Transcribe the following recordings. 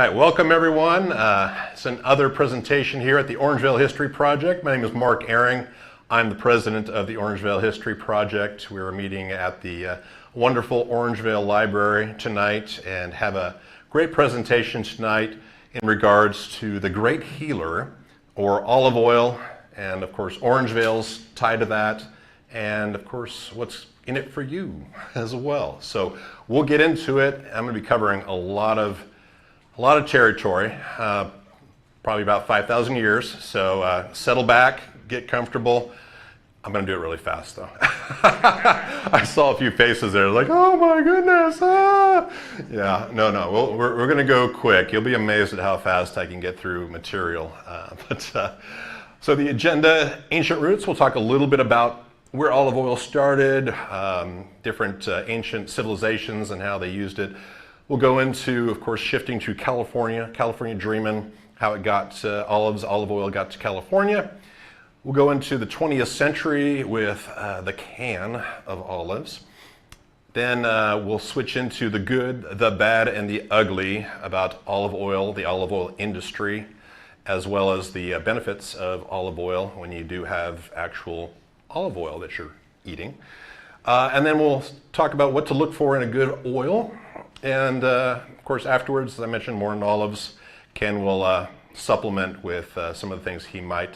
right, welcome everyone. It's another presentation here at the Orangevale History Project. My name is Mark Ehring. I'm the president of the Orangevale History Project. We are meeting at the wonderful Orangevale Library tonight and have a great presentation tonight in regards to the great healer, or olive oil, and of course Orangevale's tied to that, and of course what's in it for you as well. So we'll get into it. I'm going to be covering a lot of territory, probably about 5,000 years. So settle back, get comfortable. I'm going to do it really fast though. I saw a few faces there like, oh my goodness. Ah. Yeah, no, we're going to go quick. You'll be amazed at how fast I can get through material. So the agenda, ancient roots, we'll talk a little bit about where olive oil started, different ancient civilizations and how they used it. We'll go into, of course, shifting to California dreaming, how it got olive oil got to California. We'll go into the 20th century with the can of olives. Then we'll switch into the good, the bad, and the ugly about olive oil, the olive oil industry, as well as the benefits of olive oil when you do have actual olive oil that you're eating. And then we'll talk about what to look for in a good oil. And of course, afterwards, as I mentioned, more on olives. Ken will supplement with some of the things he might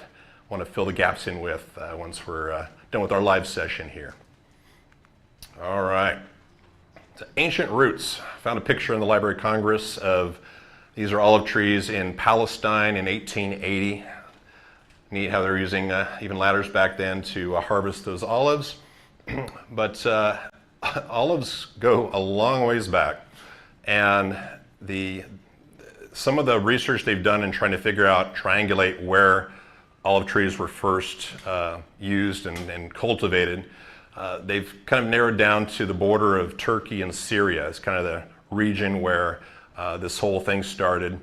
want to fill the gaps in with once we're done with our live session here. All right. So ancient roots. I found a picture in the Library of Congress of these are olive trees in Palestine in 1880. Neat how they're using even ladders back then to harvest those olives. But olives go a long ways back. And some of the research they've done in trying to figure out, triangulate where olive trees were first used and cultivated, they've kind of narrowed down to the border of Turkey and Syria. It's kind of the region where this whole thing started.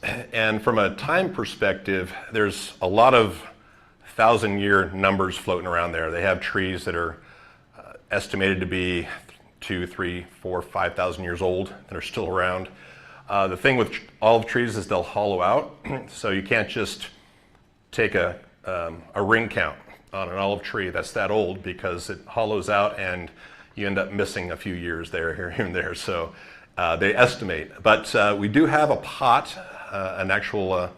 And from a time perspective, there's a lot of 1,000-year numbers floating around there. They have trees that are estimated to be 2, 3, 4, 5,000 years old that are still around. The thing with olive trees is they'll hollow out, so you can't just take a ring count on an olive tree that's that old because it hollows out and you end up missing a few years there, here and there. So they estimate. But we do have a pot, an actual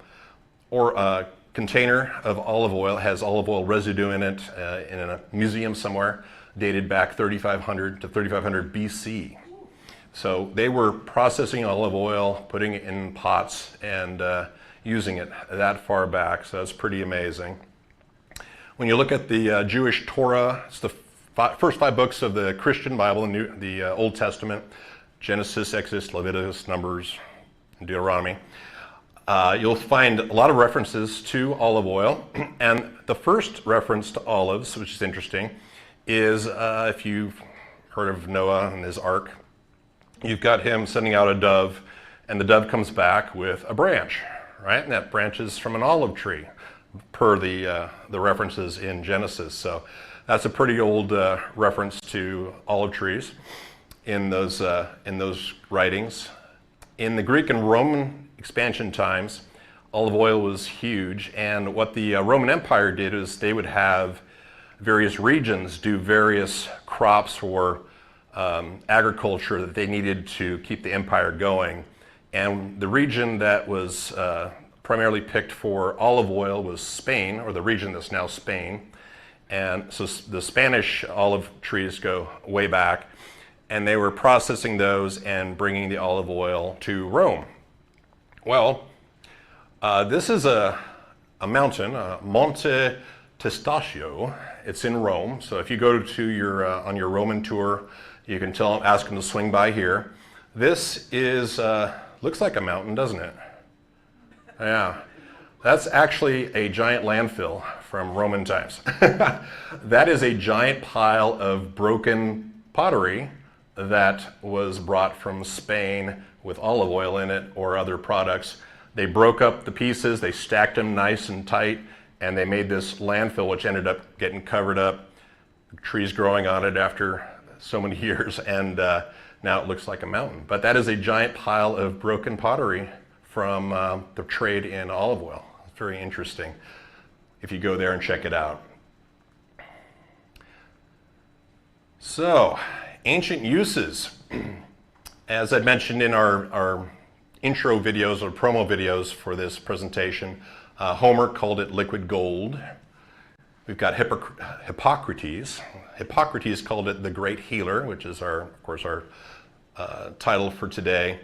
container of olive oil, has olive oil residue in it in a museum somewhere, dated back 3,500 to 3,500 BC. So they were processing olive oil, putting it in pots, and using it that far back. So that's pretty amazing. When you look at the Jewish Torah, it's the first 5 books of the Christian Bible, the Old Testament, Genesis, Exodus, Leviticus, Numbers, and Deuteronomy. You'll find a lot of references to olive oil. And the first reference to olives, which is interesting, is if you've heard of Noah and his ark, you've got him sending out a dove, and the dove comes back with a branch, right? And that branch is from an olive tree, per the references in Genesis. So that's a pretty old reference to olive trees in those writings. In the Greek and Roman expansion times, olive oil was huge, and what the Roman Empire did is they would have various regions do various crops or agriculture that they needed to keep the empire going. And the region that was primarily picked for olive oil was Spain, or the region that's now Spain. And so the Spanish olive trees go way back, and they were processing those and bringing the olive oil to Rome. Well, this is a mountain, Monte Testaccio. It's in Rome. So if you go to your on your Roman tour, you can ask them to swing by here. This is looks like a mountain, doesn't it? Yeah, that's actually a giant landfill from Roman times. That is a giant pile of broken pottery that was brought from Spain with olive oil in it or other products. They broke up the pieces, they stacked them nice and tight, and they made this landfill, which ended up getting covered up, trees growing on it after so many years, and now it looks like a mountain. But that is a giant pile of broken pottery from the trade in olive oil. It's very interesting if you go there and check it out. So, ancient uses. As I mentioned in our intro videos or promo videos for this presentation, Homer called it liquid gold. We've got Hippocrates. Hippocrates called it the great healer, which is of course our title for today.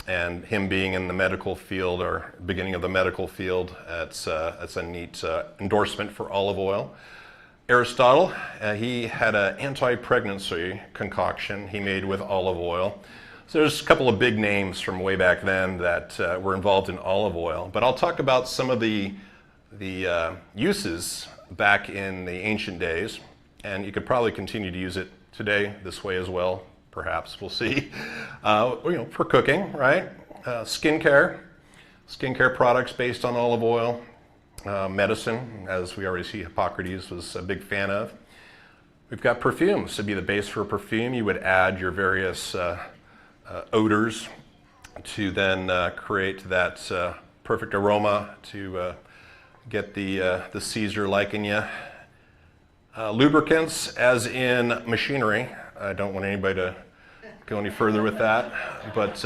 And him being in the medical field, or beginning of the medical field, that's a neat endorsement for olive oil. Aristotle, he had an anti-pregnancy concoction he made with olive oil. So there's a couple of big names from way back then that were involved in olive oil. But I'll talk about some of the uses back in the ancient days. And you could probably continue to use it today this way as well. Perhaps, we'll see. For cooking, right? Skincare products based on olive oil. Medicine, as we already see Hippocrates was a big fan of. We've got perfumes. To be the base for a perfume, you would add your various odors to then create that perfect aroma to get the Caesar liking you. Lubricants, as in machinery. I don't want anybody to go any further with that, but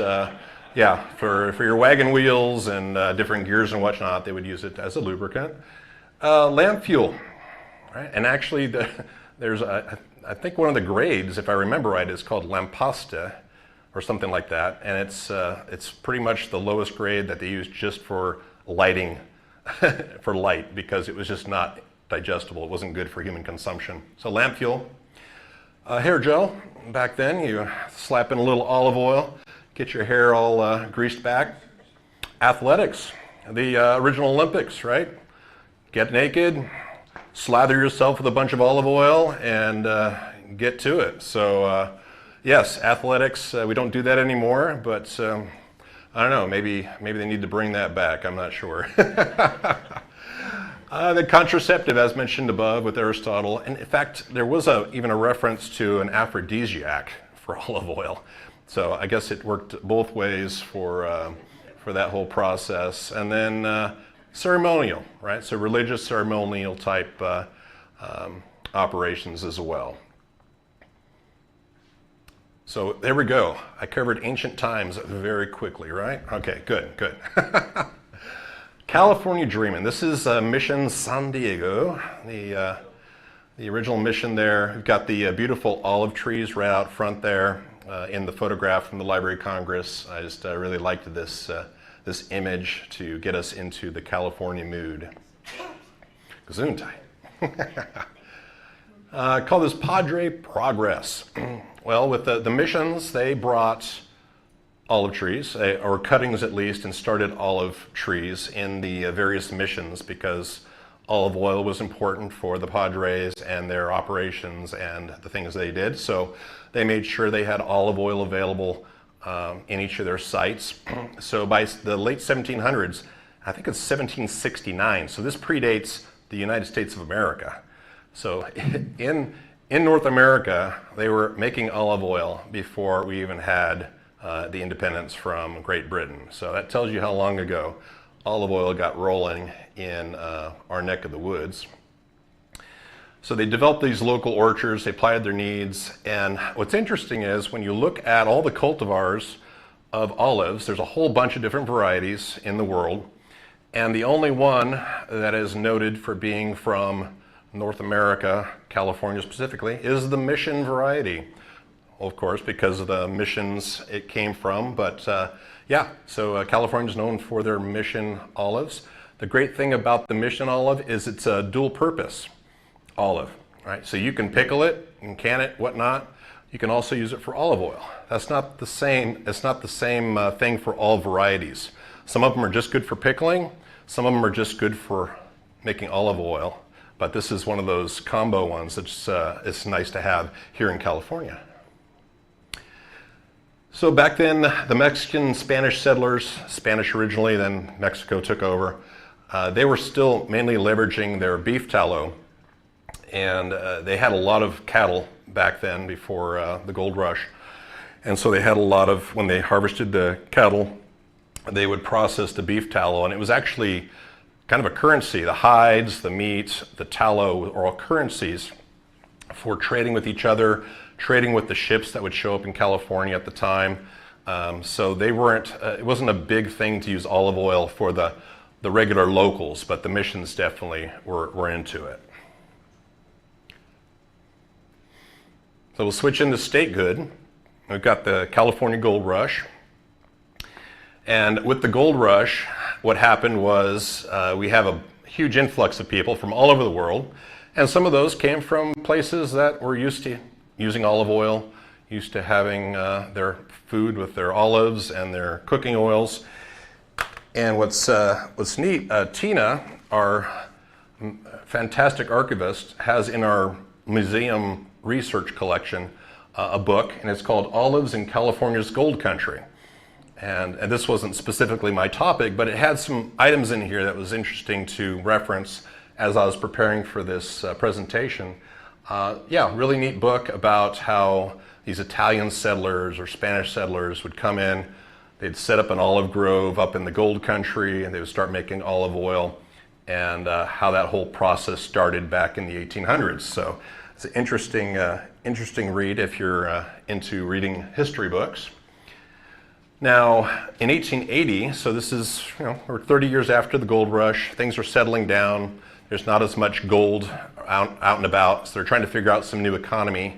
yeah, for your wagon wheels and different gears and whatnot, they would use it as a lubricant. Lamp fuel, right? And actually, there's I think one of the grades, if I remember right, is called lampasta or something like that, and it's pretty much the lowest grade that they use just for lighting, for light, because it was just not digestible. It wasn't good for human consumption. So lamp fuel. Hair gel, back then you slap in a little olive oil, get your hair all greased back. Athletics, the original Olympics, right? Get naked, slather yourself with a bunch of olive oil, and get to it. So yes, athletics, we don't do that anymore, but I don't know, maybe they need to bring that back, I'm not sure. The contraceptive, as mentioned above with Aristotle, and in fact, there was even a reference to an aphrodisiac for olive oil. So I guess it worked both ways for that whole process. And then ceremonial, right? So religious ceremonial type operations as well. So there we go. I covered ancient times very quickly, right? Okay, good. California Dreamin'. This is Mission San Diego, the original mission there. We've got the beautiful olive trees right out front there in the photograph from the Library of Congress. I just really liked this image to get us into the California mood. Gesundheit. Call this Padre Progress. Well, with the missions, they brought olive trees, or cuttings at least, and started olive trees in the various missions because olive oil was important for the Padres and their operations and the things they did. So they made sure they had olive oil available in each of their sites. So by the late 1700s, I think it's 1769, so this predates the United States of America. So in North America, they were making olive oil before we even had the independence from Great Britain. So that tells you how long ago olive oil got rolling in our neck of the woods. So they developed these local orchards, they applied their needs, and what's interesting is when you look at all the cultivars of olives, there's a whole bunch of different varieties in the world, and the only one that is noted for being from North America, California specifically, is the Mission variety. Of course, because of the missions it came from, but yeah, so California is known for their Mission olives. The great thing about the Mission olive is it's a dual purpose olive, right? So you can pickle it and can it, whatnot. You can also use it for olive oil. That's not the same, it's not the same thing for all varieties. Some of them are just good for pickling, some of them are just good for making olive oil, but this is one of those combo ones that's it's nice to have here in California. So back then, the Mexican Spanish settlers, Spanish originally, then Mexico took over, they were still mainly leveraging their beef tallow, and they had a lot of cattle back then before the gold rush. And so they had a lot of, when they harvested the cattle, they would process the beef tallow, and it was actually kind of a currency. The hides, the meat, the tallow are all currencies for trading with each other, trading with the ships that would show up in California at the time. So they weren't, it wasn't a big thing to use olive oil for the regular locals, but the missions definitely were into it. So we'll switch into statehood. We've got the California Gold Rush. And with the gold rush, what happened was we have a huge influx of people from all over the world. And some of those came from places that were used to using olive oil, used to having their food with their olives and their cooking oils. And what's neat, Tina, our fantastic archivist, has in our museum research collection a book, and it's called Olives in California's Gold Country. And this wasn't specifically my topic, but it had some items in here that was interesting to reference as I was preparing for this presentation. Yeah, really neat book about how these Italian settlers or Spanish settlers would come in. They'd set up an olive grove up in the gold country, and they would start making olive oil, and how that whole process started back in the 1800s. So it's an interesting read if you're into reading history books. Now, in 1880, so this is, we're 30 years after the gold rush, things are settling down. There's not as much gold out and about, so they're trying to figure out some new economy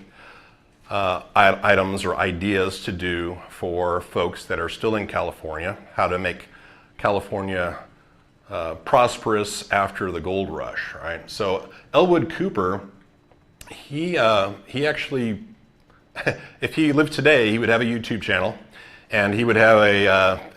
items or ideas to do for folks that are still in California, how to make California prosperous after the gold rush, right? So Elwood Cooper, he actually, if he lived today, he would have a YouTube channel. And he would have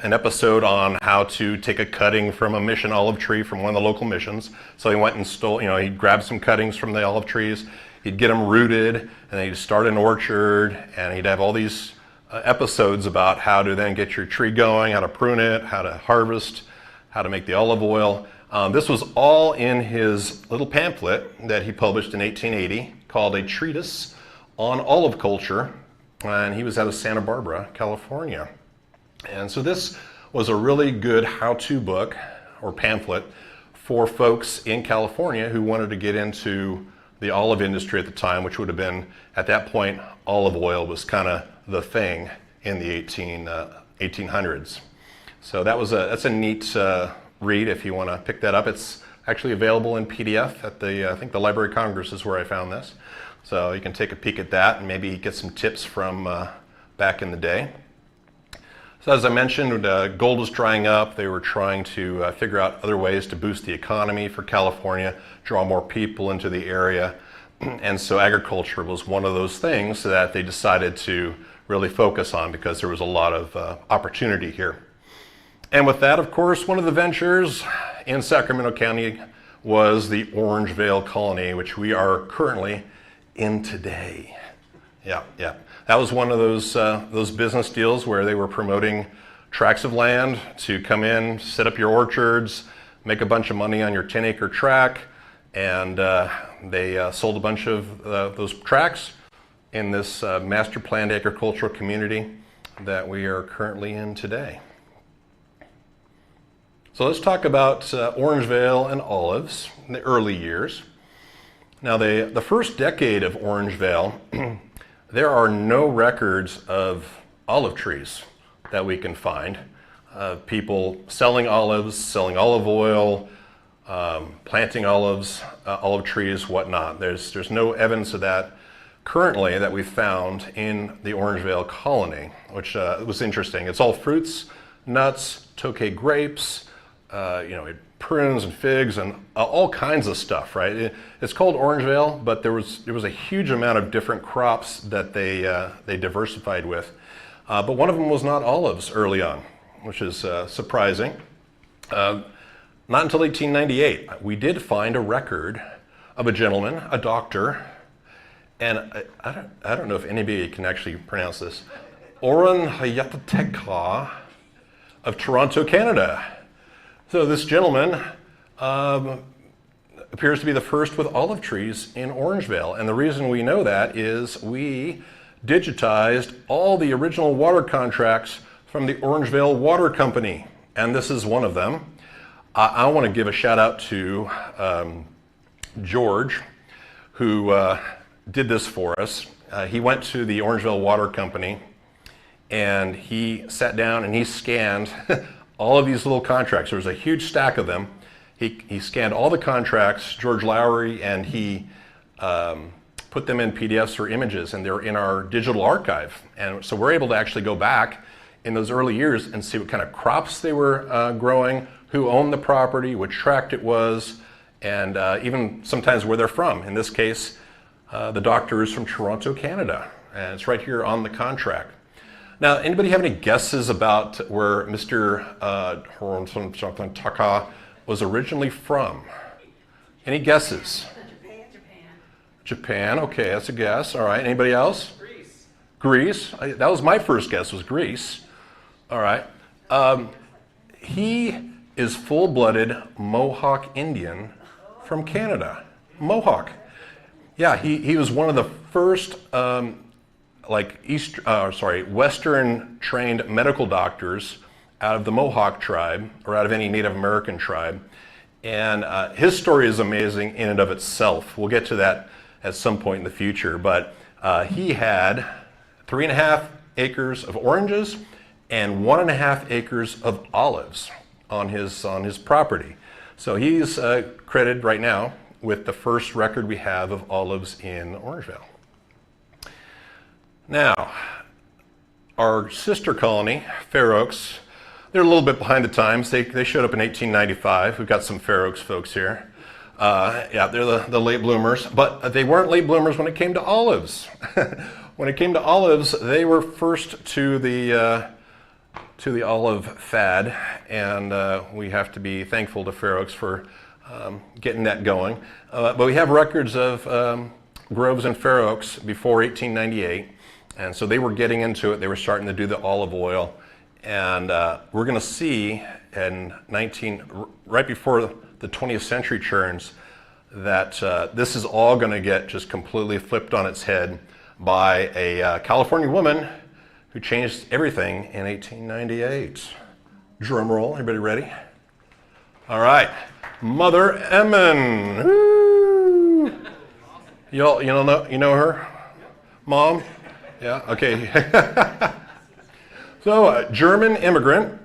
an episode on how to take a cutting from a mission olive tree from one of the local missions. So he went and stole, he'd grab some cuttings from the olive trees, he'd get them rooted, and then he'd start an orchard, and he'd have all these episodes about how to then get your tree going, how to prune it, how to harvest, how to make the olive oil. This was all in his little pamphlet that he published in 1880 called A Treatise on Olive Culture. And he was out of Santa Barbara, California. And so this was a really good how-to book or pamphlet for folks in California who wanted to get into the olive industry at the time, which would have been, at that point, olive oil was kind of the thing in the 1800s. So that's a neat read if you want to pick that up. It's actually available in PDF at I think the Library of Congress is where I found this. So you can take a peek at that and maybe get some tips from back in the day. So as I mentioned, gold was drying up. They were trying to figure out other ways to boost the economy for California, draw more people into the area. And so agriculture was one of those things that they decided to really focus on because there was a lot of opportunity here. And with that, of course, one of the ventures in Sacramento County was the Orangevale Colony, which we are currently in today. Yeah. That was one of those business deals where they were promoting tracts of land to come in, set up your orchards, make a bunch of money on your 10-acre tract, and they sold a bunch of those tracts in this master planned agricultural community that we are currently in today. So let's talk about Orangevale and olives in the early years. Now, the first decade of Orangevale, there are no records of olive trees that we can find. People selling olives, selling olive oil, planting olives, olive trees, whatnot. There's no evidence of that currently that we've found in the Orangevale colony, which was interesting. It's all fruits, nuts, Tokay grapes, prunes and figs and all kinds of stuff, right? It's called Orangevale, but there was a huge amount of different crops that they diversified with. But one of them was not olives early on, which is surprising. Not until 1898, we did find a record of a gentleman, a doctor, and I don't know if anybody can actually pronounce this, Orangevale of Toronto, Canada. So this gentleman appears to be the first with olive trees in Orangevale. And the reason we know that is we digitized all the original water contracts from the Orangevale Water Company and this is one of them. I want to give a shout out to George, who did this for us. He went to the Orangevale Water Company, and he sat down and he scanned all of these little contracts. There was a huge stack of them. He scanned all the contracts, George Lowry, and he put them in PDFs or images, and they're in our digital archive. And so we're able to actually go back in those early years and see what kind of crops they were growing, who owned the property, which tract it was, and even sometimes where they're from. In this case, the doctor is from Toronto, Canada, and it's right here on the contract. Now, anybody have any guesses about where Mr. Taka was originally from? Any guesses? Japan, okay, that's a guess. All right, anybody else? Greece. Greece, that was my first guess, was Greece. All right. He is full-blooded Mohawk Indian from Canada. Mohawk. Yeah, he was one of the first Western trained medical doctors out of the Mohawk tribe, or out of any Native American tribe. And his story is amazing in and of itself. We'll get to that at some point in the future. But he had 3.5 acres of oranges and 1.5 acres of olives on his property. So he's credited right now with the first record we have of olives in Orangevale. Now, our sister colony, Fair Oaks, they're a little bit behind the times. They showed up in 1895. We've got some Fair Oaks folks here. Yeah, they're the late bloomers, but they weren't late bloomers when it came to olives. When it came to olives, they were first to the olive fad, and we have to be thankful to Fair Oaks for getting that going. But we have records of groves in Fair Oaks before 1898, and so they were getting into it. They were starting to do the olive oil, and we're going to see right before the 20th century turns that this is all going to get just completely flipped on its head by a California woman who changed everything in 1898. Drum roll, everybody ready? All right, Mother Emmon. Woo! You know her? Mom? Yeah, okay. So, German immigrant,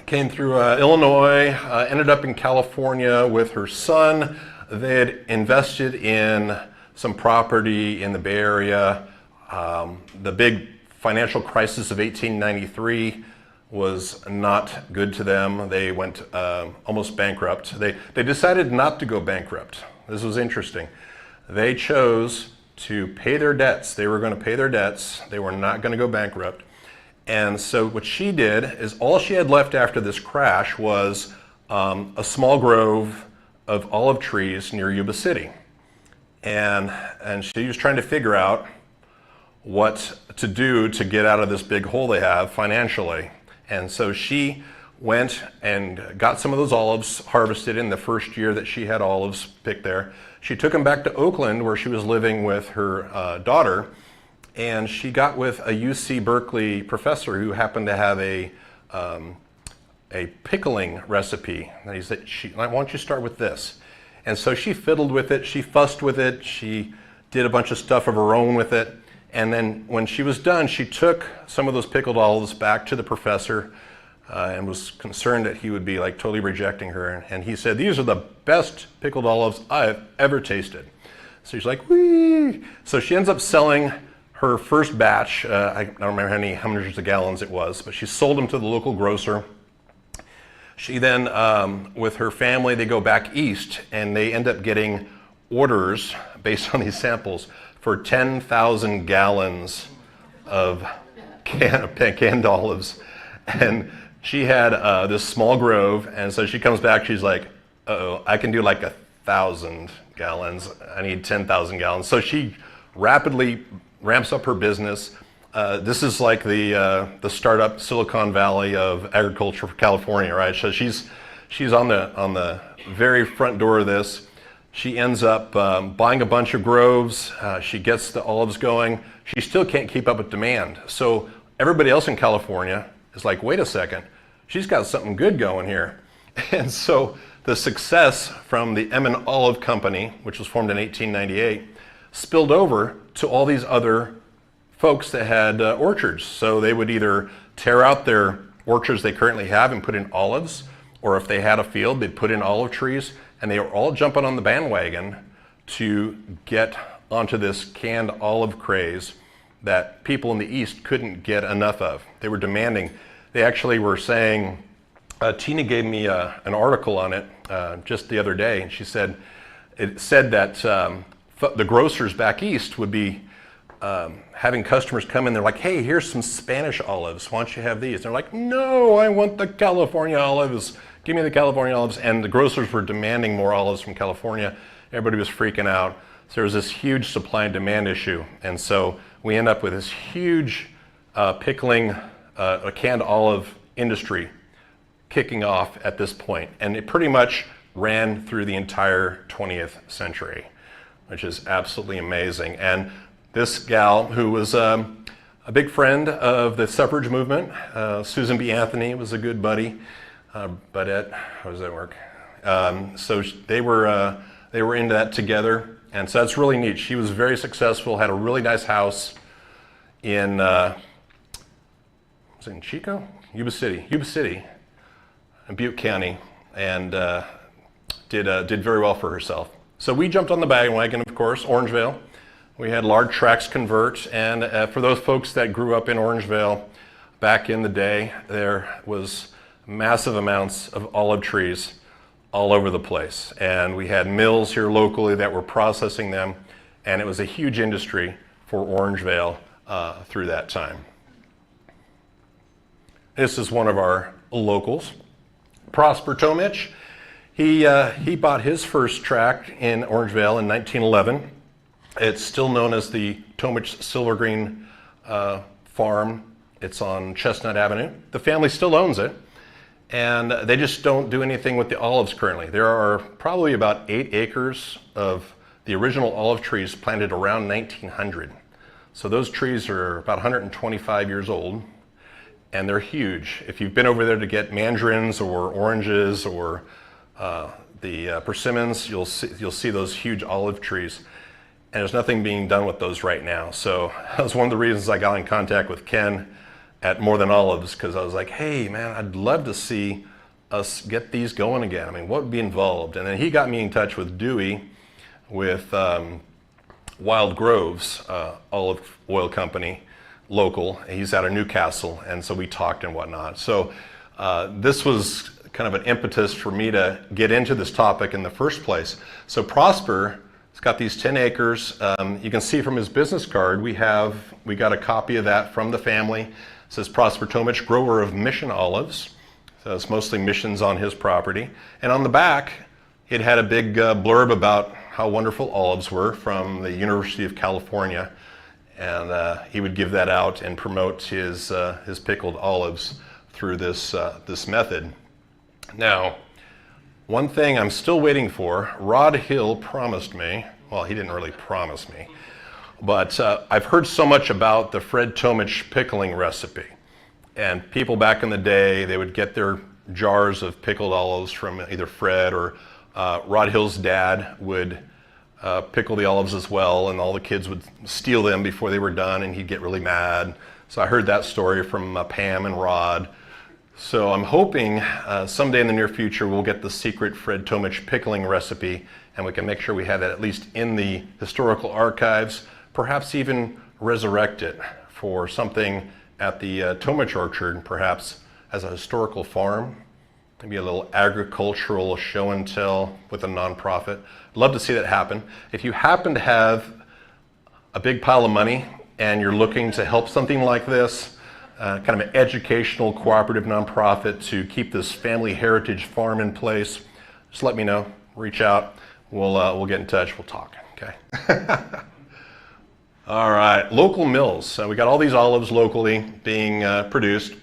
came through Illinois, ended up in California with her son. They had invested in some property in the Bay Area. The big financial crisis of 1893 was not good to them. They went almost bankrupt. They decided not to go bankrupt. This was interesting. They chose to pay their debts. They were going to pay their debts. They were not going to go bankrupt. And so what she did is all she had left after this crash was a small grove of olive trees near Yuba City. And she was trying to figure out what to do to get out of this big hole they have financially. And so she went and got some of those olives harvested in the first year that she had olives picked there. She took them back to Oakland, where she was living with her daughter, and she got with a UC Berkeley professor who happened to have a pickling recipe. And he said, why don't you start with this? And so she fiddled with it, she fussed with it, she did a bunch of stuff of her own with it. And then when she was done, she took some of those pickled olives back to the professor and was concerned that he would be like totally rejecting her. And he said, "These are the best pickled olives I have ever tasted." So she's like, "Whee!" So she ends up selling her first batch. I don't remember how many hundreds of gallons it was, but she sold them to the local grocer. She then, with her family, they go back east and they end up getting orders based on these samples for 10,000 gallons of canned olives. And she had this small grove, and so she comes back, she's like, uh-oh, I can do like 1,000 gallons. I need 10,000 gallons. So she rapidly ramps up her business. This is like the startup Silicon Valley of agriculture for California, right? So she's on the very front door of this. She ends up buying a bunch of groves. She gets the olives going. She still can't keep up with demand. So everybody else in California is like, wait a second. she's got something good going here. And so the success from the Emin Olive Company, which was formed in 1898, spilled over to all these other folks that had orchards. So they would either tear out their orchards they currently have and put in olives, or if they had a field, they'd put in olive trees, and they were all jumping on the bandwagon to get onto this canned olive craze that people in the East couldn't get enough of. They were demanding. They actually were saying, Tina gave me an article on it just the other day, and she said, it said that the grocers back east would be having customers come in, they're like, hey, here's some Spanish olives, why don't you have these? They're like, no, I want the California olives, give me the California olives. And the grocers were demanding more olives from California. Everybody was freaking out. So there was this huge supply and demand issue. And so we end up with this huge pickling, a canned olive industry kicking off at this point. And it pretty much ran through the entire 20th century, which is absolutely amazing. And this gal, who was a big friend of the suffrage movement, Susan B. Anthony was a good buddy. Budette, how does that work? So they were into that together, and so that's really neat. She was very successful, had a really nice house in, was it in Chico? Yuba City, in Butte County, and did very well for herself. So we jumped on the bandwagon, of course, Orangevale. We had large tracts convert, and for those folks that grew up in Orangevale back in the day, there was massive amounts of olive trees all over the place. And we had mills here locally that were processing them, and it was a huge industry for Orangevale through that time. This is one of our locals, Prosper Tomich. He bought his first tract in Orangevale in 1911. It's still known as the Tomich Silver Green Farm. It's on Chestnut Avenue. The family still owns it, and they just don't do anything with the olives currently. There are probably about 8 acres of the original olive trees planted around 1900. So those trees are about 125 years old, and they're huge. If you've been over there to get mandarins or oranges or the persimmons, you'll see those huge olive trees. And there's nothing being done with those right now. So that was one of the reasons I got in contact with Ken at More Than Olives, because I was like, hey man, I'd love to see us get these going again. I mean, what would be involved? And then he got me in touch with Dewey with Wild Groves Olive Oil Company, local. He's out of Newcastle, and so we talked and whatnot. So this was kind of an impetus for me to get into this topic in the first place. So Prosper, it's got these 10 acres. You can see from his business card, we got a copy of that from the family. It says Prosper Tomich, grower of mission olives. So it's mostly missions on his property. And on the back, it had a big blurb about how wonderful olives were from the University of California. And he would give that out and promote his pickled olives through this method. Now, one thing I'm still waiting for, Rod Hill promised me, well, he didn't really promise me, but I've heard so much about the Fred Tomich pickling recipe. And people back in the day, they would get their jars of pickled olives from either Fred or Rod Hill's dad would pickle the olives as well, and all the kids would steal them before they were done, and he'd get really mad. So I heard that story from Pam and Rod. So I'm hoping someday in the near future we'll get the secret Fred Tomich pickling recipe, and we can make sure we have that at least in the historical archives, perhaps even resurrect it for something at the Tomich Orchard, perhaps as a historical farm, maybe a little agricultural show and tell with a nonprofit. I'd love to see that happen. If you happen to have a big pile of money and you're looking to help something like this, kind of an educational cooperative nonprofit to keep this family heritage farm in place, just let me know, reach out, we'll get in touch, we'll talk, okay? All right, local mills. So we got all these olives locally being produced.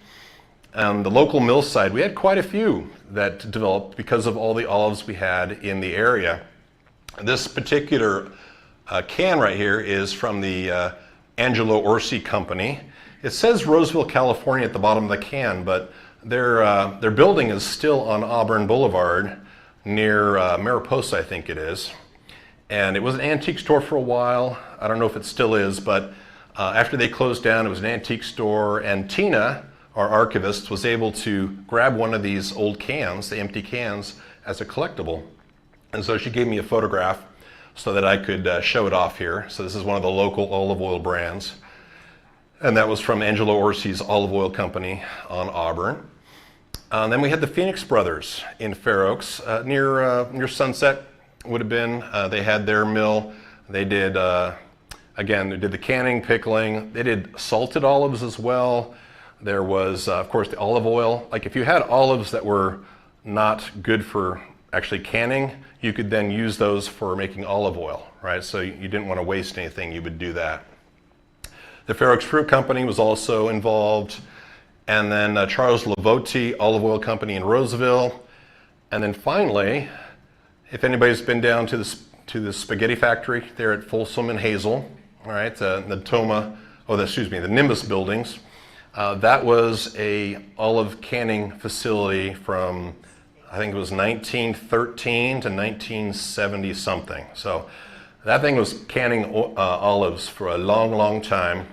On the local mill side, we had quite a few that developed because of all the olives we had in the area. This particular can right here is from the Angelo Orsi Company. It says Roseville, California at the bottom of the can, but Their building is still on Auburn Boulevard near Mariposa, I think it is. And it was an antique store for a while. I don't know if it still is, but after they closed down, it was an antique store, and Tina, our archivist, was able to grab one of these old cans, the empty cans, as a collectible. And so she gave me a photograph so that I could show it off here. So this is one of the local olive oil brands. And that was from Angelo Orsi's Olive Oil Company on Auburn. Then we had the Phoenix Brothers in Fair Oaks, near Sunset would have been. They had their mill. They did, again, they did the canning, pickling. They did salted olives as well. There was, of course, the olive oil. Like if you had olives that were not good for actually canning, you could then use those for making olive oil, right? So you didn't want to waste anything, you would do that. The Fair Oaks Fruit Company was also involved. And then Charles Lavotti Olive Oil Company in Roseville. And then finally, if anybody's been down to the spaghetti factory there at Folsom and Hazel, all right, the Nimbus buildings, that was a olive canning facility from, I think it was 1913 to 1970 something. So that thing was canning olives for a long, long time.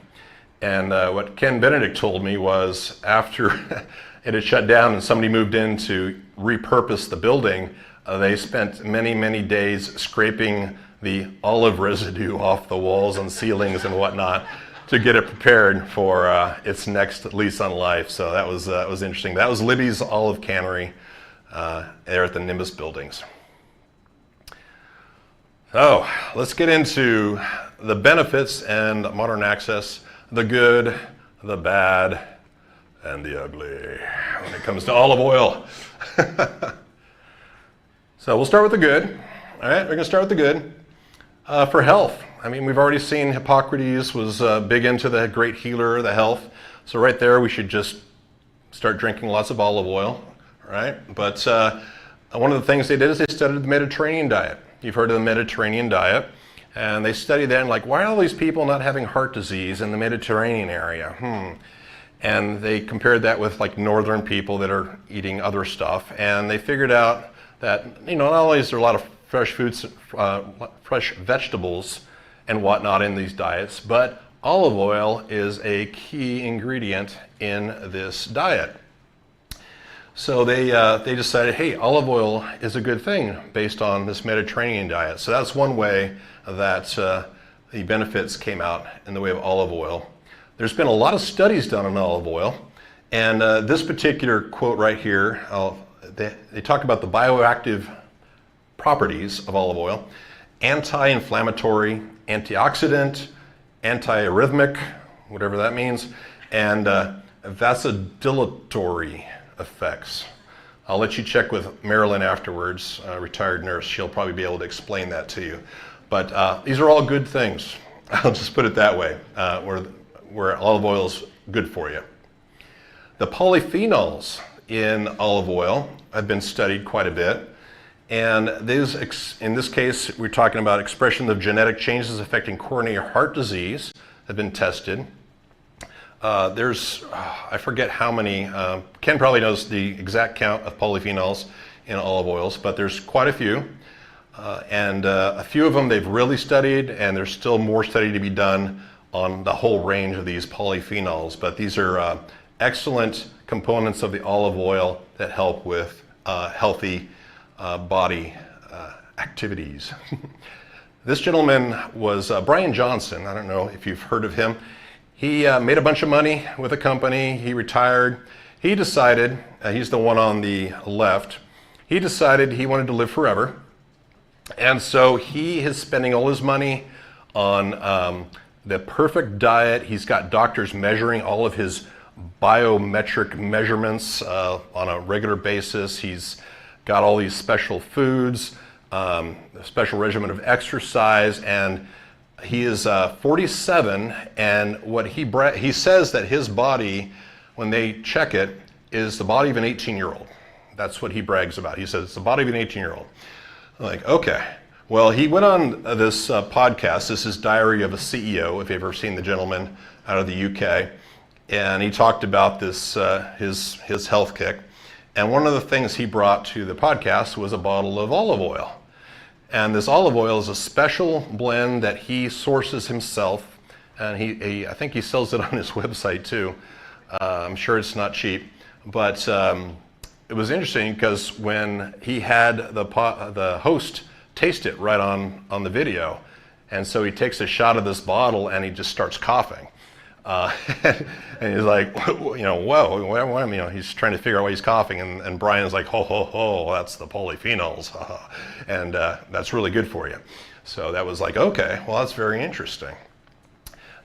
And what Ken Benedict told me was after it had shut down and somebody moved in to repurpose the building, they spent many, many days scraping the olive residue off the walls and ceilings and whatnot to get it prepared for its next lease on life. So that was interesting. That was Libby's Olive Cannery there at the Nimbus buildings. So let's get into the benefits and modern access, the good, the bad, and the ugly when it comes to olive oil. So we'll start with the good. All right, we're going to start with the good. For health, I mean, we've already seen Hippocrates was big into the great healer, the health. So right there, we should just start drinking lots of olive oil, right? But one of the things they did is they studied the Mediterranean diet. You've heard of the Mediterranean diet. And they studied that and like, why are all these people not having heart disease in the Mediterranean area? And they compared that with like northern people that are eating other stuff. And they figured out that, you know, not only is there a lot of fresh foods, fresh vegetables and whatnot in these diets, but olive oil is a key ingredient in this diet. So they decided, hey, olive oil is a good thing based on this Mediterranean diet. So that's one way that the benefits came out in the way of olive oil. There's been a lot of studies done on olive oil, and this particular quote right here, they talk about the bioactive properties of olive oil: anti-inflammatory, antioxidant, antiarrhythmic, whatever that means, and vasodilatory effects. I'll let you check with Marilyn afterwards, retired nurse. She'll probably be able to explain that to you. But these are all good things. I'll just put it that way, where olive oil is good for you. The polyphenols in olive oil have been studied quite a bit. And in this case, we're talking about expression of genetic changes affecting coronary heart disease have been tested. I forget how many, Ken probably knows the exact count of polyphenols in olive oils, but there's quite a few. And a few of them they've really studied, and there's still more study to be done on the whole range of these polyphenols. But these are excellent components of the olive oil that help with healthy body activities. This gentleman was Brian Johnson. I don't know if you've heard of him. He made a bunch of money with a company. He retired. He decided, he's the one on the left, he decided he wanted to live forever. And so he is spending all his money on the perfect diet. He's got doctors measuring all of his biometric measurements on a regular basis. He's got all these special foods, a special regimen of exercise, and he is 47, and what he says that his body, when they check it, is the body of an 18-year-old. That's what he brags about. He says it's the body of an 18-year-old. I'm like, okay. Well, he went on this podcast. This is Diary of a CEO, if you've ever seen the gentleman out of the UK. and he talked about this his health kick. And one of the things he brought to the podcast was a bottle of olive oil. And this olive oil is a special blend that he sources himself, and I think he sells it on his website too. I'm sure it's not cheap, but it was interesting because when he had the host taste it right on the video, and so he takes a shot of this bottle and he just starts coughing. And he's like, whoa, he's trying to figure out why he's coughing, and Brian's like, ho, ho, ho, that's the polyphenols, and that's really good for you. So that was like, okay, well, that's very interesting.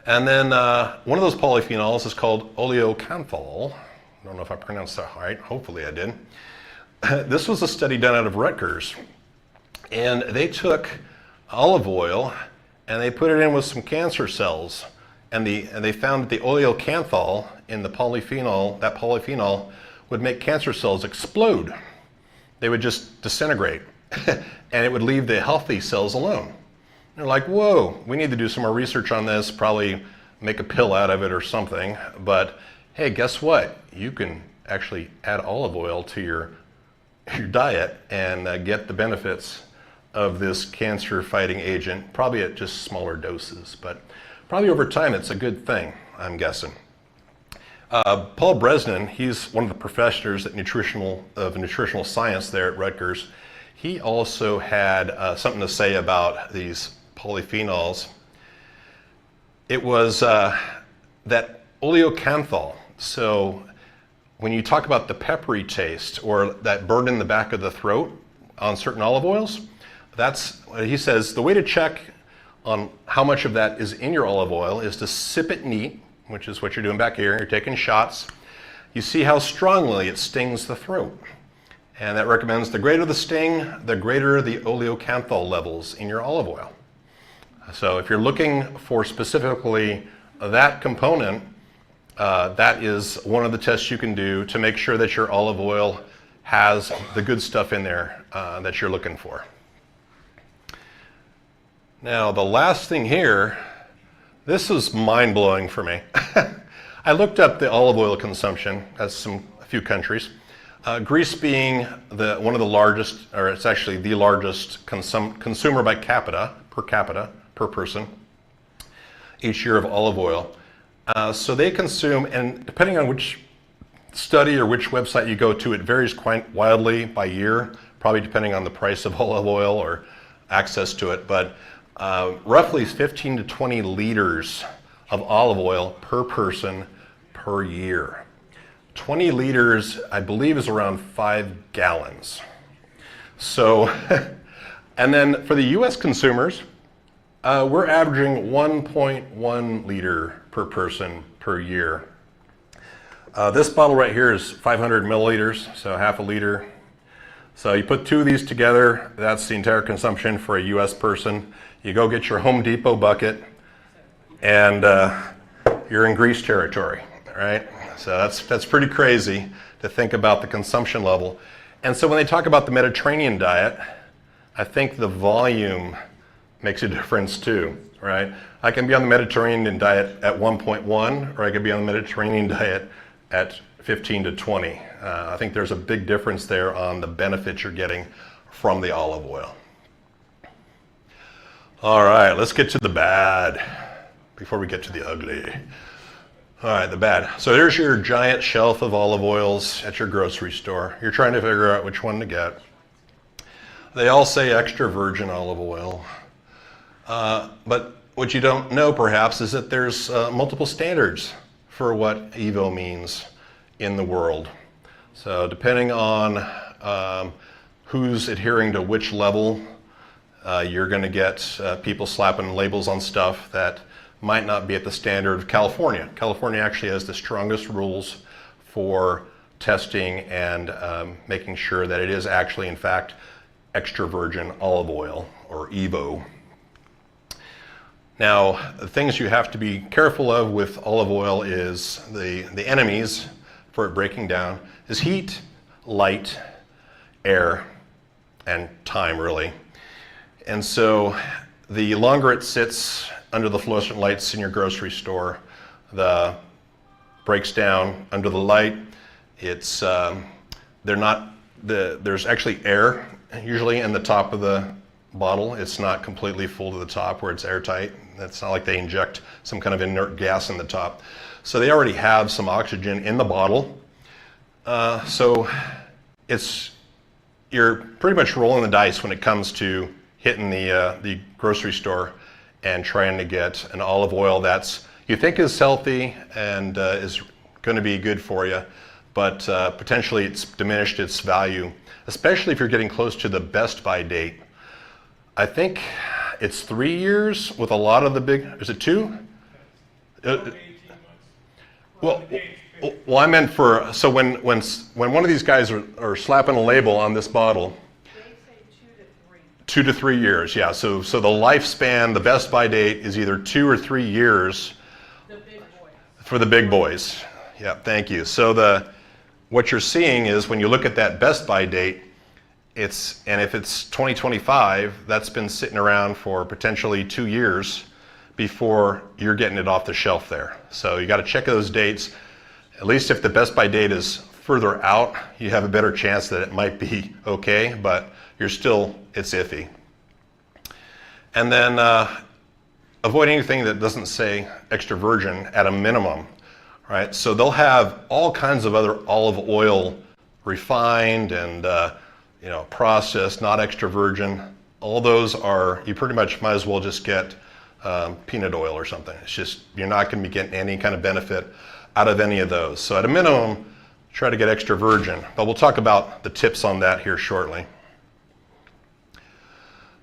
And then one of those polyphenols is called oleocanthal. I don't know if I pronounced that right, hopefully I did. This was a study done out of Rutgers, and they took olive oil and they put it in with some cancer cells. And they found that the oleocanthal in the polyphenol would make cancer cells explode. They would just disintegrate, and it would leave the healthy cells alone. They're like, whoa, we need to do some more research on this, probably make a pill out of it or something. But hey, guess what? You can actually add olive oil to your diet and get the benefits of this cancer-fighting agent, probably at just smaller doses, but probably over time, it's a good thing, I'm guessing. Paul Bresnan, he's one of the professors of nutritional science there at Rutgers. He also had something to say about these polyphenols. It was that oleocanthal. So when you talk about the peppery taste or that burn in the back of the throat on certain olive oils, that's, he says, the way to check on how much of that is in your olive oil is to sip it neat, which is what you're doing back here. You're taking shots. You see how strongly it stings the throat. And that recommends the greater the sting, the greater the oleocanthal levels in your olive oil. So if you're looking for specifically that component, that is one of the tests you can do to make sure that your olive oil has the good stuff in there that you're looking for. Now, the last thing here, this is mind-blowing for me. I looked up the olive oil consumption as a few countries. Greece being one of the largest, or it's actually the largest consumer per capita, per person, each year of olive oil. So they consume, and depending on which study or which website you go to, it varies quite wildly by year, probably depending on the price of olive oil or access to it, but roughly 15 to 20 liters of olive oil per person per year. 20 liters, I believe, is around 5 gallons. So, and then for the US consumers, we're averaging 1.1 liter per person per year. This bottle right here is 500 milliliters, so half a liter. So you put two of these together, that's the entire consumption for a US person. You go get your Home Depot bucket, and you're in Greece territory, right? So that's pretty crazy to think about the consumption level. And so when they talk about the Mediterranean diet, I think the volume makes a difference too, right? I can be on the Mediterranean diet at 1.1, or I could be on the Mediterranean diet at 15 to 20. I think there's a big difference there on the benefits you're getting from the olive oil. All right, let's get to the bad before we get to the ugly. All right, the bad. So there's your giant shelf of olive oils at your grocery store. You're trying to figure out which one to get. They all say extra virgin olive oil. But what you don't know perhaps is that there's multiple standards for what EVO means in the world. So depending on who's adhering to which level, you're going to get people slapping labels on stuff that might not be at the standard of California. California actually has the strongest rules for testing and making sure that it is actually, in fact, extra virgin olive oil, or EVO. Now, the things you have to be careful of with olive oil is the enemies for it breaking down is heat, light, air, and time, really. And so the longer it sits under the fluorescent lights in your grocery store, the breaks down under the light. It's there's actually air usually in the top of the bottle. It's not completely full to the top where it's airtight. It's not like they inject some kind of inert gas in the top. So they already have some oxygen in the bottle. So you're pretty much rolling the dice when it comes to hitting the grocery store and trying to get an olive oil that's you think is healthy and is going to be good for you, but potentially it's diminished its value, especially if you're getting close to the best by date. I think it's 3 years with a lot of the big, is it 2? Well, I meant for, so when one of these guys are slapping a label on this bottle, They say 2 to 3. 2 to 3 years, yeah. So the lifespan, the best by date is either 2 or 3 years The big boys. for the big boys. Yeah, thank you. So what you're seeing is when you look at that best by date, and if it's 2025, that's been sitting around for potentially 2 years before you're getting it off the shelf there. So you got to check those dates. At least if the best by date is further out, you have a better chance that it might be okay, but it's iffy. And then avoid anything that doesn't say extra virgin at a minimum, right? So they'll have all kinds of other olive oil, refined and processed, not extra virgin. All those you pretty much might as well just get peanut oil or something. It's just, you're not going to be getting any kind of benefit out of any of those. So at a minimum, try to get extra virgin. But we'll talk about the tips on that here shortly.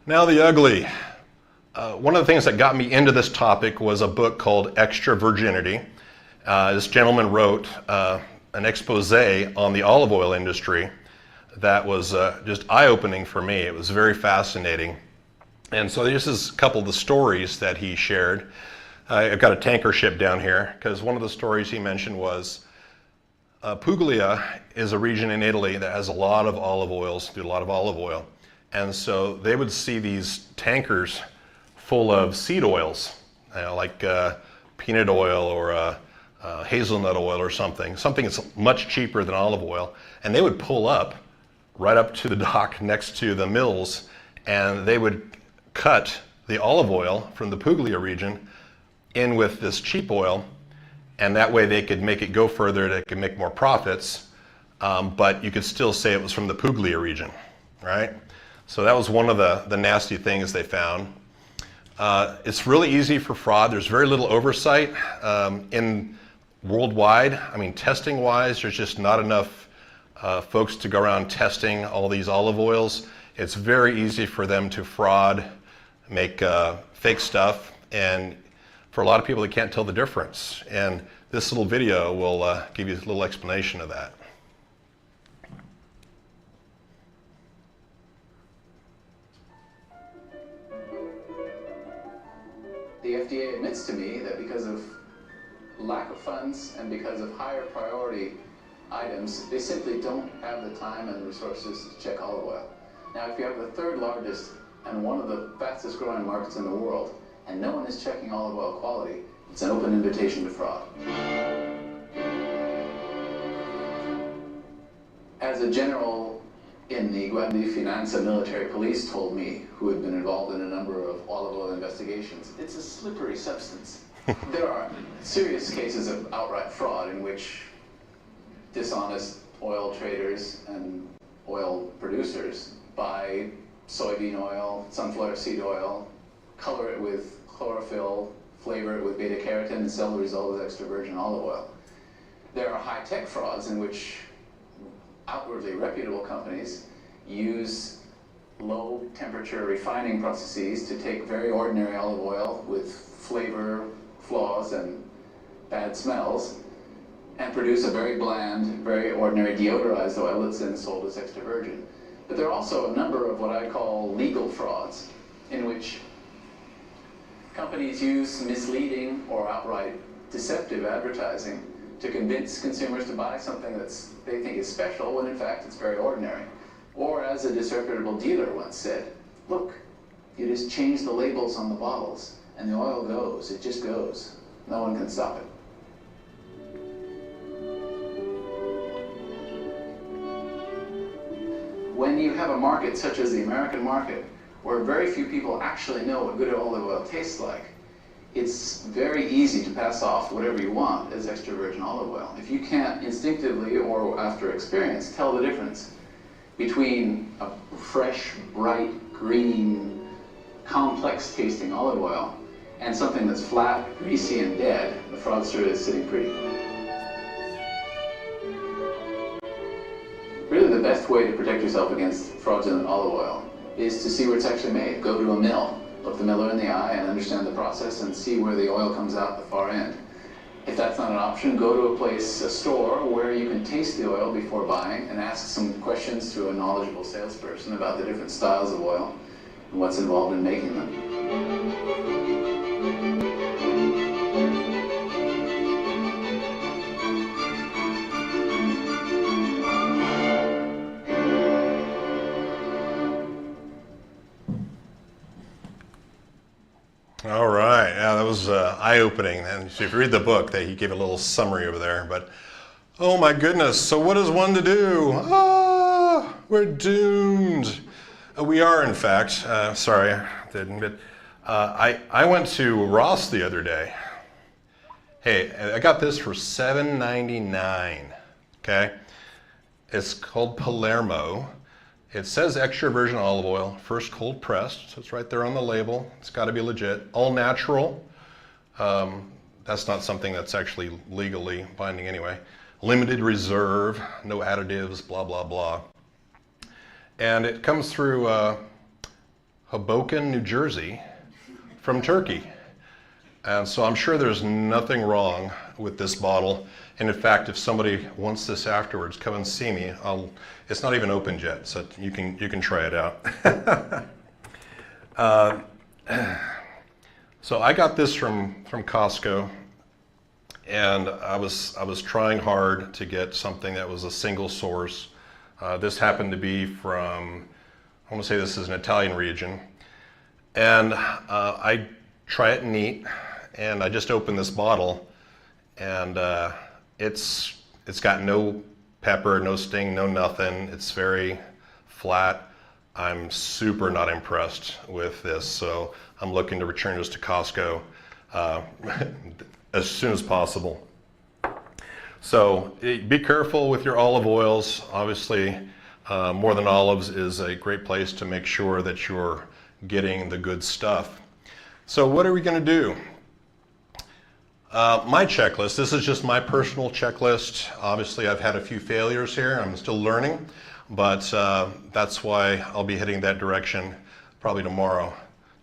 Now the ugly. One of the things that got me into this topic was a book called Extra Virginity. This gentleman wrote an expose on the olive oil industry that was just eye-opening for me. It was very fascinating. And so this is a couple of the stories that he shared. I've got a tanker ship down here because one of the stories he mentioned was Puglia is a region in Italy that has a lot of olive oils, do a lot of olive oil. And so they would see these tankers full of seed oils, like peanut oil or hazelnut oil or something that's much cheaper than olive oil. And they would pull up right up to the dock next to the mills, and they would cut the olive oil from the Puglia region in with this cheap oil, and that way they could make it go further, they could make more profits, but you could still say it was from the Puglia region, right? So that was one of the nasty things they found. It's really easy for fraud. There's very little oversight in worldwide. I mean, testing wise, there's just not enough folks to go around testing all these olive oils. It's very easy for them to fraud, make fake stuff, and for a lot of people they can't tell the difference. And this little video will give you a little explanation of that. The FDA admits to me that because of lack of funds and because of higher priority items, they simply don't have the time and resources to check olive oil. Now, if you have the third largest and one of the fastest growing markets in the world, and no one is checking olive oil quality, it's an open invitation to fraud. As a general in the Guardia di Finanza military police told me, who had been involved in a number of olive oil investigations, it's a slippery substance. There are serious cases of outright fraud in which dishonest oil traders and oil producers buy soybean oil, sunflower seed oil, color it with chlorophyll, flavor it with beta carotene, and sell the result as extra virgin olive oil. There are high-tech frauds in which outwardly reputable companies use low-temperature refining processes to take very ordinary olive oil with flavor flaws and bad smells and produce a very bland, very ordinary deodorized oil that's then sold as extra virgin. But there are also a number of what I call legal frauds in which companies use misleading or outright deceptive advertising to convince consumers to buy something they think is special when in fact it's very ordinary. Or as a disreputable dealer once said, look, you just change the labels on the bottles and the oil goes, it just goes. No one can stop it. and you have a market such as the American market, where very few people actually know what good olive oil tastes like, it's very easy to pass off whatever you want as extra virgin olive oil. If you can't instinctively or after experience tell the difference between a fresh, bright, green, complex tasting olive oil and something that's flat, greasy, and dead, the fraudster is sitting pretty. Really the best way to protect yourself against fraudulent olive oil is to see where it's actually made. Go to a mill, look the miller in the eye and understand the process and see where the oil comes out the far end. If that's not an option, go to a place, a store, where you can taste the oil before buying and ask some questions to a knowledgeable salesperson about the different styles of oil and what's involved in making them. All right, yeah, that was eye-opening. And so if you read the book, he gave a little summary over there. But oh my goodness, so what is one to do? Ah, we're doomed. We are, in fact. Sorry, I didn't admit. I went to Ross the other day. Hey, I got this for $7.99. Okay, it's called Palermo. It says extra virgin olive oil, first cold pressed, so it's right there on the label. It's got to be legit. All natural. That's not something that's actually legally binding anyway. Limited reserve, no additives, blah, blah, blah. And it comes through Hoboken, New Jersey from Turkey. And so I'm sure there's nothing wrong with this bottle. And in fact, if somebody wants this afterwards, come and see me. It's not even opened yet, so you can try it out. So I got this from Costco, and I was trying hard to get something that was a single source. This happened to be from, I want to say this is an Italian region, and I try it neat, and I just opened this bottle, and it's got no pepper, no sting, no nothing. It's very flat. I'm super not impressed with this, so I'm looking to return this to Costco as soon as possible. So be careful with your olive oils. Obviously, More Than Olives is a great place to make sure that you're getting the good stuff. So what are we going to do? My checklist, this is just my personal checklist. Obviously, I've had a few failures here. I'm still learning, but that's why I'll be heading that direction probably tomorrow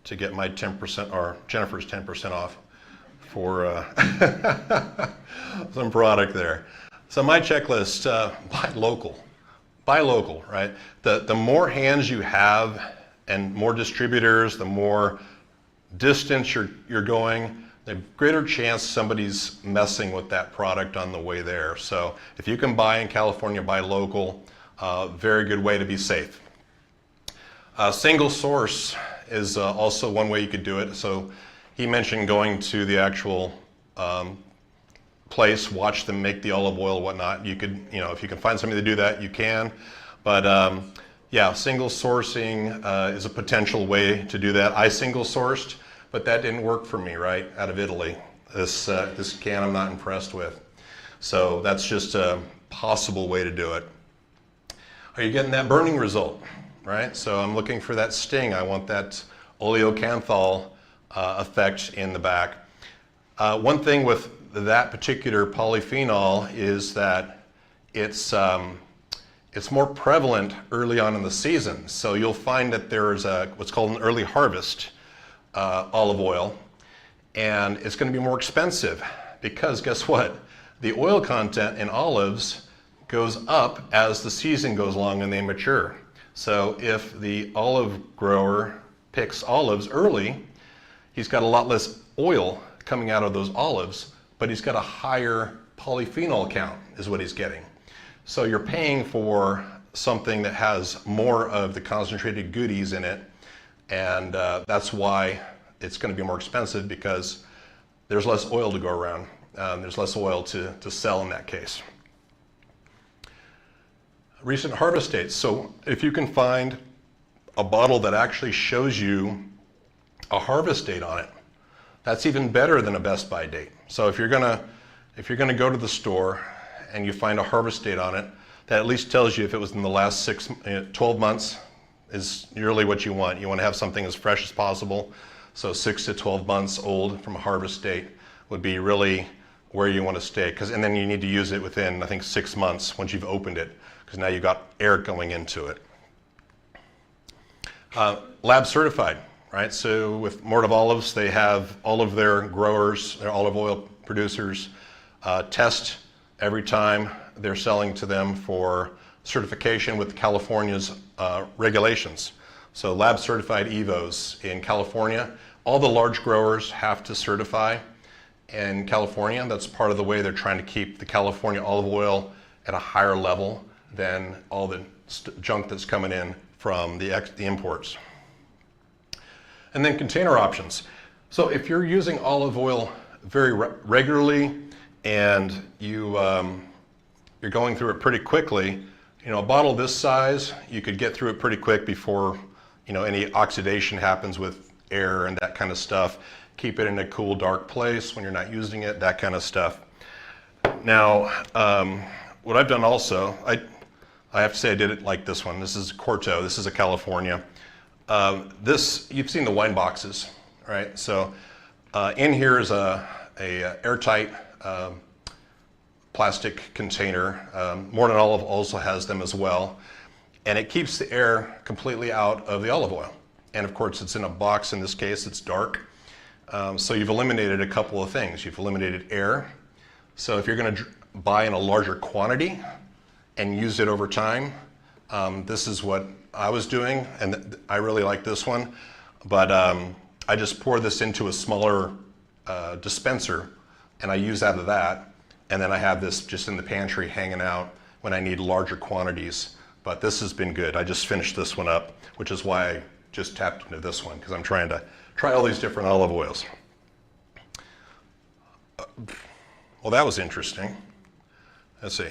to get my 10% or Jennifer's 10% off for some product there. So my checklist, buy local. Buy local, right? The more hands you have and more distributors, the more distance you're going, the greater chance somebody's messing with that product on the way there. So if you can buy in California, buy local. Very good way to be safe. Single source is also one way you could do it. So he mentioned going to the actual place, watch them make the olive oil, whatnot. You could, if you can find somebody to do that, you can. But yeah, single sourcing is a potential way to do that. I single sourced, but that didn't work for me, right, out of Italy. This can I'm not impressed with. So that's just a possible way to do it. Are you getting that burning result, right? So I'm looking for that sting. I want that oleocanthal effect in the back. One thing with that particular polyphenol is that it's more prevalent early on in the season. So you'll find that there's what's called an early harvest olive oil, and it's going to be more expensive because guess what? The oil content in olives goes up as the season goes along and they mature. So if the olive grower picks olives early, he's got a lot less oil coming out of those olives, but he's got a higher polyphenol count is what he's getting. So you're paying for something that has more of the concentrated goodies in it, and that's why it's going to be more expensive, because there's less oil to go around. There's less oil to sell in that case. recent harvest dates. So if you can find a bottle that actually shows you a harvest date on it, that's even better than a best by date. So if you're gonna go to the store and you find a harvest date on it, that at least tells you if it was in the last 12 months is really what you want. You want to have something as fresh as possible. So 6 to 12 months old from a harvest date would be really where you want to stay. And then you need to use it within, I think, 6 months once you've opened it, because now you've got air going into it. Lab certified, right? So with Mort of Olives, they have all of their growers, their olive oil producers, test every time they're selling to them for certification with California's regulations. So lab certified EVOs in California, all the large growers have to certify in California. That's part of the way they're trying to keep the California olive oil at a higher level than all the junk that's coming in from the imports. And then container options. So if you're using olive oil very regularly and you're going through it pretty quickly, a bottle this size, you could get through it pretty quick before any oxidation happens with air and that kind of stuff. Keep it in a cool, dark place when you're not using it, that kind of stuff. Now, what I've done also, I have to say I did it like this one. This is Corto. This is a California. You've seen the wine boxes, right? So in here is a airtight plastic container. Mort and Olive also has them as well. And it keeps the air completely out of the olive oil. And of course, it's in a box. In this case, it's dark. So you've eliminated a couple of things. You've eliminated air. So if you're going to buy in a larger quantity and use it over time, this is what I was doing, and I really like this one. But I just pour this into a smaller dispenser, and I use out of that. And then I have this just in the pantry hanging out when I need larger quantities. But this has been good. I just finished this one up, which is why I just tapped into this one, because I'm trying to try all these different olive oils. Well, that was interesting. Let's see.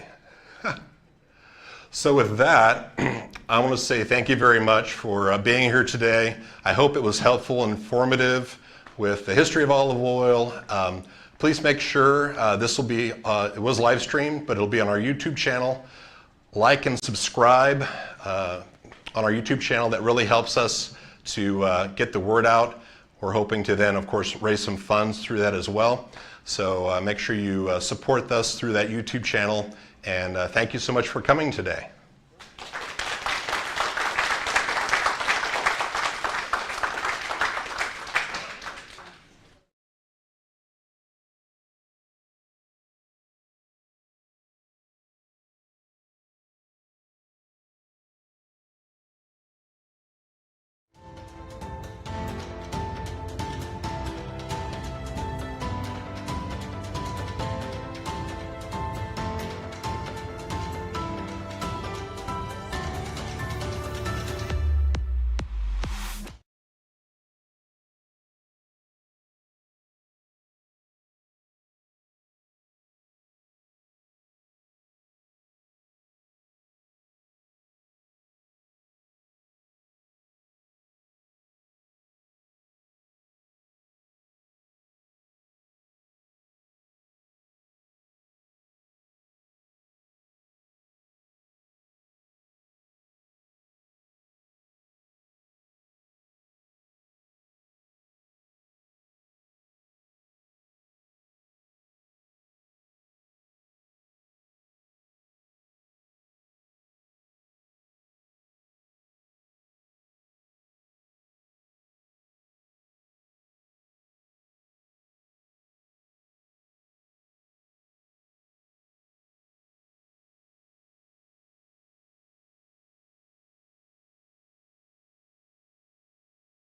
So with that, I want to say thank you very much for being here today. I hope it was helpful and informative with the history of olive oil. Please make sure this will be, it was live streamed, but it'll be on our YouTube channel. Like and subscribe on our YouTube channel. That really helps us to get the word out. We're hoping to then, of course, raise some funds through that as well. So make sure you support us through that YouTube channel. And thank you so much for coming today.